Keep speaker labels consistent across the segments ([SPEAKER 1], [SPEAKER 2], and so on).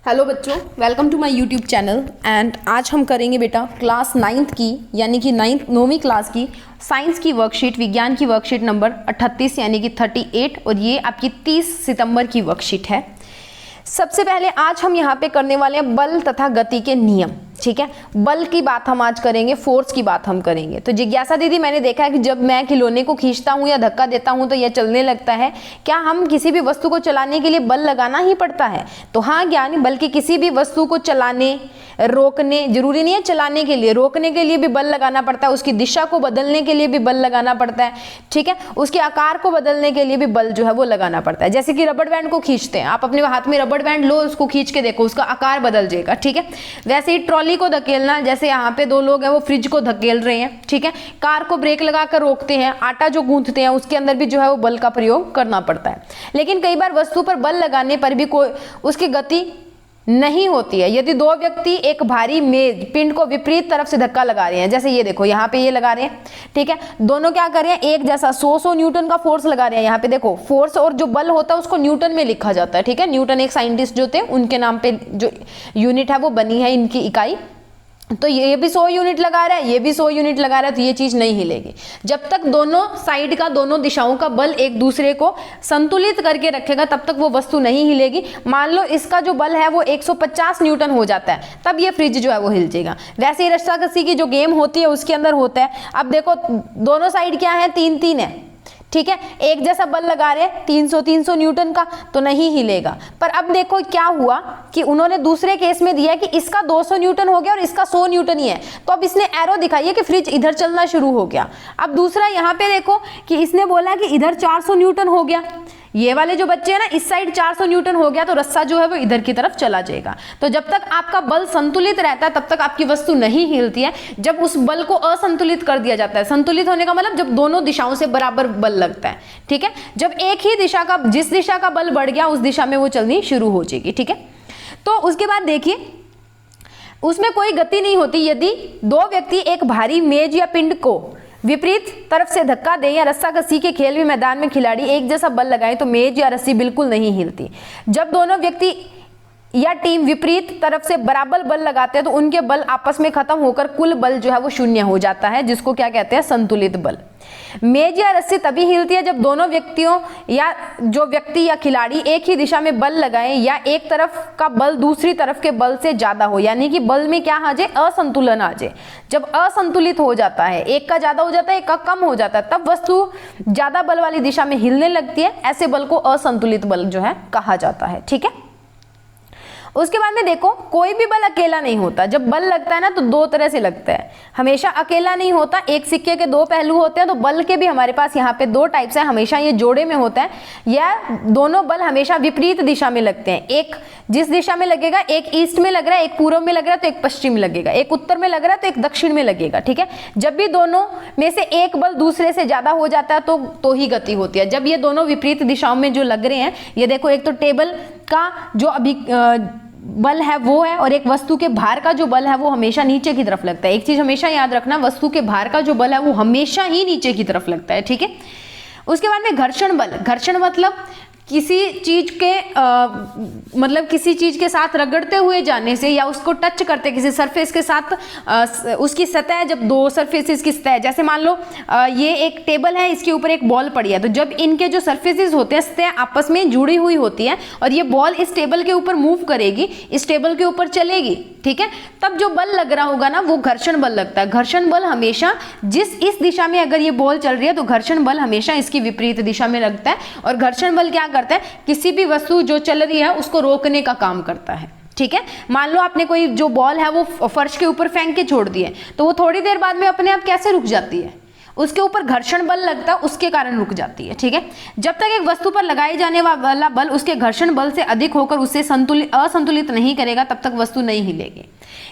[SPEAKER 1] Hello बच्चों, welcome to my YouTube channel. And आज हम करेंगे बेटा क्लास 9th की यानी कि 9वीं क्लास की साइंस की वर्कशीट, विज्ञान की वर्कशीट नंबर 38 यानी कि 38, और ये आपकी 30 सितंबर की वर्कशीट है। सबसे पहले आज हम यहाँ पे करने वाले हैं बल तथा गति के नियम। ठीक है, बल की बात हम आज करेंगे, फोर्स की बात हम करेंगे। तो जिज्ञासा दीदी, मैंने देखा है कि जब मैं खिलौने को खींचता हूँ या धक्का देता हूँ तो यह चलने लगता है। क्या हम किसी भी वस्तु को चलाने के लिए बल लगाना ही पड़ता है? तो हाँ ज्ञानी, बल्कि किसी भी वस्तु को चलाने, रोकने, जरूरी नहीं है चलाने के लिए, रोकने के लिए भी बल लगाना पड़ता है। उसकी दिशा को बदलने के लिए भी बल लगाना पड़ता है। ठीक है, उसके आकार को बदलने के लिए भी बल जो है वो लगाना पड़ता है। जैसे कि रबड़ बैंड को खींचते हैं, आप अपने हाथ में रबड़ बैंड लो, उसको खींच के देखो, उसका आकार बदल जाएगा। ठीक है, वैसे ही ट्रॉली को धकेलना, जैसे यहाँ पे दो लोग हैं वो फ्रिज को धकेल रहे हैं। ठीक है, कार को ब्रेक लगाकर रोकते हैं, आटा जो गूंथते हैं उसके अंदर भी जो है वो बल का प्रयोग करना पड़ता है। लेकिन कई बार वस्तु पर बल लगाने पर भी कोई उसकी गति नहीं होती है। यदि दो व्यक्ति एक भारी मेज पिंड को विपरीत तरफ से धक्का लगा रहे हैं, जैसे ये देखो यहाँ पे ये लगा रहे हैं, ठीक है, दोनों क्या कर रहे हैं, एक जैसा 100 न्यूटन का फोर्स लगा रहे हैं। यहाँ पे देखो फोर्स और जो बल होता है उसको न्यूटन में लिखा जाता है। ठीक है, न्यूटन एक साइंटिस्ट जो थे उनके नाम पे जो यूनिट है वो बनी है इनकी इकाई। तो ये भी 100 यूनिट लगा रहा है, ये भी 100 यूनिट लगा रहा है, तो ये चीज नहीं हिलेगी जब तक दोनों साइड का, दोनों दिशाओं का बल एक दूसरे को संतुलित करके रखेगा, तब तक वो वस्तु नहीं हिलेगी। मान लो इसका जो बल है वो 150 न्यूटन हो जाता है, तब ये फ्रिज जो है वो हिल जाएगा। वैसे ही रस्साकसी की जो गेम होती है उसके अंदर होता है। अब देखो दोनों साइड क्या है, 3-3 है। ठीक है, एक जैसा बल लगा रहे हैं 300 न्यूटन का, तो नहीं हिलेगा। पर अब देखो क्या हुआ कि उन्होंने दूसरे केस में दिया कि इसका 200 न्यूटन हो गया और इसका 100 न्यूटन ही है, तो अब इसने एरो दिखाई है कि फ्रिज इधर चलना शुरू हो गया। अब दूसरा यहाँ पे देखो कि इसने बोला कि इधर 400 न्यूटन हो गया, ये वाले जो बच्चे हैं ना, इस साइड 400 न्यूटन हो गया, तो रस्सा जो है वो इधर की तरफ चला जाएगा। तो जब तक आपका बल संतुलित रहता है तब तक आपकी वस्तु नहीं हिलती है। जब उस बल को असंतुलित कर दिया जाता है, संतुलित होने का मतलब जब दोनों दिशाओं से बराबर बल लगता है। ठीक है, जब एक ही दिशा का, जिस दिशा का बल बढ़ गया उस दिशा में वो चलनी शुरू हो जाएगी। ठीक है, तो उसके बाद देखिए उसमें कोई गति नहीं होती। यदि दो व्यक्ति एक भारी मेज या पिंड को विपरीत तरफ से धक्का दें या रस्साकसी के खेल में मैदान में खिलाड़ी एक जैसा बल लगाएं तो मेज या रस्सी बिल्कुल नहीं हिलती। जब दोनों व्यक्ति या टीम विपरीत तरफ से बराबर बल लगाते हैं तो उनके बल आपस में खत्म होकर कुल बल जो है वो शून्य हो जाता है, जिसको क्या कहते हैं, संतुलित बल। मेज या रस्सी तभी हिलती है जब दोनों व्यक्तियों या जो व्यक्ति या खिलाड़ी एक ही दिशा में बल लगाएं या एक तरफ का बल दूसरी तरफ के बल से ज्यादा हो, यानी कि बल में क्या आ जाए, असंतुलन आ जाए। जब असंतुलित हो जाता है, एक का ज्यादा हो जाता है, एक का कम हो जाता है, तब वस्तु ज्यादा बल वाली दिशा में हिलने लगती है। ऐसे बल को असंतुलित बल जो है कहा जाता है। ठीक है, उसके बाद में देखो कोई भी बल अकेला नहीं होता। जब बल लगता है ना तो दो तरह से लगता है, हमेशा अकेला नहीं होता। एक सिक्के के दो पहलू होते हैं, तो बल के भी हमारे पास यहाँ पे दो टाइप्स है, हमेशा ये जोड़े में होता है। या दोनों बल हमेशा विपरीत दिशा में लगते हैं, एक जिस दिशा में लगेगा, एक ईस्ट में लग रहा है, एक पूर्व में लग रहा है तो एक पश्चिम में लगेगा, एक उत्तर में लग रहा है तो एक दक्षिण में लगेगा। ठीक है, जब भी दोनों में से एक बल दूसरे से ज्यादा हो जाता है तो ही गति होती है। जब ये दोनों विपरीत दिशाओं में जो लग रहे हैं, ये देखो एक तो टेबल का जो अभी बल है वो है, और एक वस्तु के भार का जो बल है वो हमेशा नीचे की तरफ लगता है। एक चीज हमेशा याद रखना, वस्तु के भार का जो बल है वो हमेशा ही नीचे की तरफ लगता है। ठीक है, उसके बाद में घर्षण बल। घर्षण मतलब किसी चीज के मतलब किसी चीज के साथ रगड़ते हुए जाने से या उसको टच करते किसी सरफेस के साथ, उसकी सतह, जब दो सरफेसेस की सतह, जैसे मान लो ये एक टेबल है, इसके ऊपर एक बॉल पड़ी है, तो जब इनके जो सरफेसेस होते हैं, सतह आपस में जुड़ी हुई होती है और ये बॉल इस टेबल के ऊपर मूव करेगी, इस टेबल के ऊपर चलेगी। ठीक है, तब जो बल लग रहा होगा ना वो घर्षण बल लगता है। घर्षण बल हमेशा इस दिशा में अगर ये बॉल चल रही है तो घर्षण बल हमेशा इसकी विपरीत दिशा में लगता है। और घर्षण बल क्या करता है, किसी भी वस्तु जो चल रही है उसको रोकने का काम करता है। ठीक है, मान लो आपने कोई जो बॉल है वो फर्श के ऊपर फेंक के छोड़ दी है, तो वो थोड़ी देर बाद में अपने आप कैसे रुक जाती है, उसके ऊपर घर्षण बल लगता है, उसके कारण रुक जाती है। ठीक है, जब तक एक वस्तु पर लगाए जाने वाला बल उसके घर्षण बल से अधिक होकर उसे असंतुलित नहीं करेगा, तब तक वस्तु नहीं हिलेगी।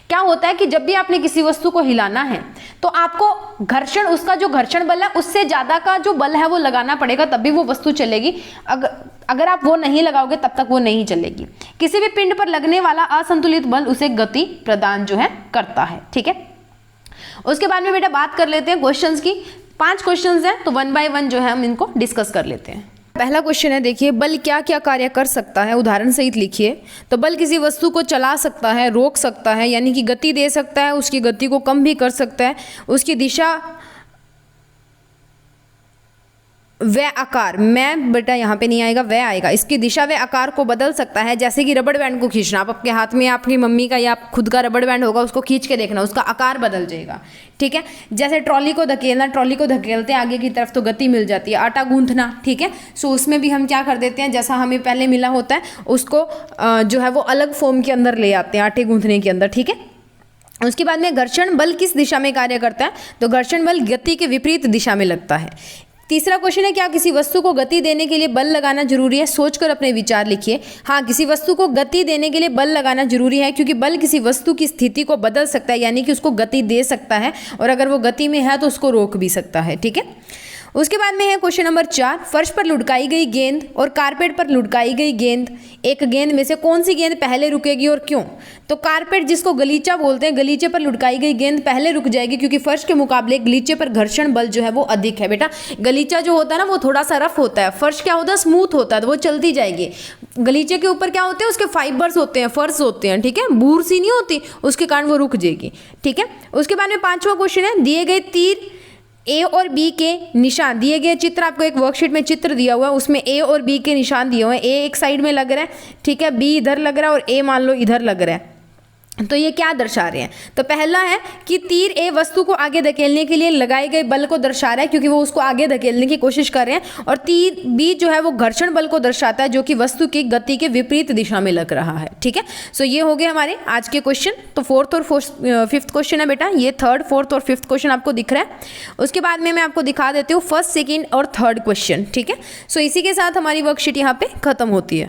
[SPEAKER 1] क्या होता है कि जब भी आपने किसी वस्तु को हिलाना है तो आपको घर्षण, उसका जो घर्षण बल है उससे ज्यादा का जो बल है वो लगाना पड़ेगा, तभी वो वस्तु चलेगी। अगर आप वो नहीं लगाओगे तब तक वो नहीं चलेगी। किसी भी पिंड पर लगने वाला असंतुलित बल उसे गति प्रदान जो है करता है। ठीक है, उसके बाद में बेटा बात कर लेते हैं क्वेश्चंस की। 5 क्वेश्चंस हैं, तो 1 बाय 1 जो है हम इनको डिस्कस कर लेते हैं। पहला क्वेश्चन है, देखिए बल क्या क्या कार्य कर सकता है, उदाहरण सहित लिखिए। तो बल किसी वस्तु को चला सकता है, रोक सकता है यानी कि गति दे सकता है, उसकी गति को कम भी कर सकता है, उसकी दिशा व आकार, मैं बेटा यहाँ पे नहीं आएगा, वह आएगा, इसकी दिशा व आकार को बदल सकता है। जैसे कि रबड़ बैंड को खींचना, आप आपके हाथ में आपकी मम्मी का या खुद का रबड़ बैंड होगा, उसको खींच के देखना, उसका आकार बदल जाएगा, ठीक है। जैसे ट्रॉली को धकेलना, ट्रॉली को धकेलते हैं आगे की तरफ तो गति मिल जाती है। आटा गूंथना, ठीक है, सो उसमें भी हम क्या कर देते हैं, जैसा हमें पहले मिला होता है उसको जो है वो अलग फॉर्म के अंदर ले आते हैं, आटे गूंथने के अंदर, ठीक है। उसके बाद में घर्षण बल किस दिशा में कार्य करता है, तो घर्षण बल गति के विपरीत दिशा में लगता है। तीसरा क्वेश्चन है, क्या किसी वस्तु को गति देने के लिए बल लगाना जरूरी है, सोचकर अपने विचार लिखिए। हाँ, किसी वस्तु को गति देने के लिए बल लगाना जरूरी है, क्योंकि बल किसी वस्तु की स्थिति को बदल सकता है, यानी कि उसको गति दे सकता है, और अगर वो गति में है तो उसको रोक भी सकता है, ठीक है। उसके बाद में है क्वेश्चन नंबर 4, फर्श पर लुढ़काई गई गेंद और कारपेट पर लुढ़काई गई गेंद, एक गेंद में से कौन सी गेंद पहले रुकेगी और क्यों। तो कारपेट, जिसको गलीचा बोलते हैं, गलीचे पर लुढ़काई गई गेंद पहले रुक जाएगी, क्योंकि फर्श के मुकाबले गलीचे पर घर्षण बल जो है वो अधिक है। बेटा गलीचा जो होता है ना वो थोड़ा सा रफ होता है, फर्श क्या होता है, स्मूथ होता है, तो वो चलती जाएगी। गलीचे के ऊपर क्या होते हैं, उसके फाइबर्स होते हैं, फर्श होते हैं, ठीक है, बूर सी नहीं होती, उसके कारण वो रुक जाएगी, ठीक है। उसके बाद में 5वां क्वेश्चन है, दिए गए तीर ए और बी के निशान, दिए गए चित्र, आपको एक वर्कशीट में चित्र दिया हुआ है, उसमें ए और बी के निशान दिए हुए हैं। ए एक साइड में लग रहा है, ठीक है, बी इधर लग रहा है और ए मान लो इधर लग रहा है। तो ये क्या दर्शा रहे हैं, तो पहला है कि तीर ए वस्तु को आगे धकेलने के लिए लगाए गए बल को दर्शा रहा है, क्योंकि वो उसको आगे धकेलने की कोशिश कर रहे हैं, और तीर बी जो है वो घर्षण बल को दर्शाता है, जो कि वस्तु की गति के विपरीत दिशा में लग रहा है, ठीक है। सो ये हो गए हमारे आज के क्वेश्चन। तो 4th और 5th क्वेश्चन है बेटा, ये 3rd, 4th और 5th क्वेश्चन आपको दिख रहा है। उसके बाद में मैं आपको दिखा देती हूँ 1st, 2nd और 3rd क्वेश्चन, ठीक है। सो इसी के साथ हमारी वर्कशीट यहाँ पे खत्म होती है।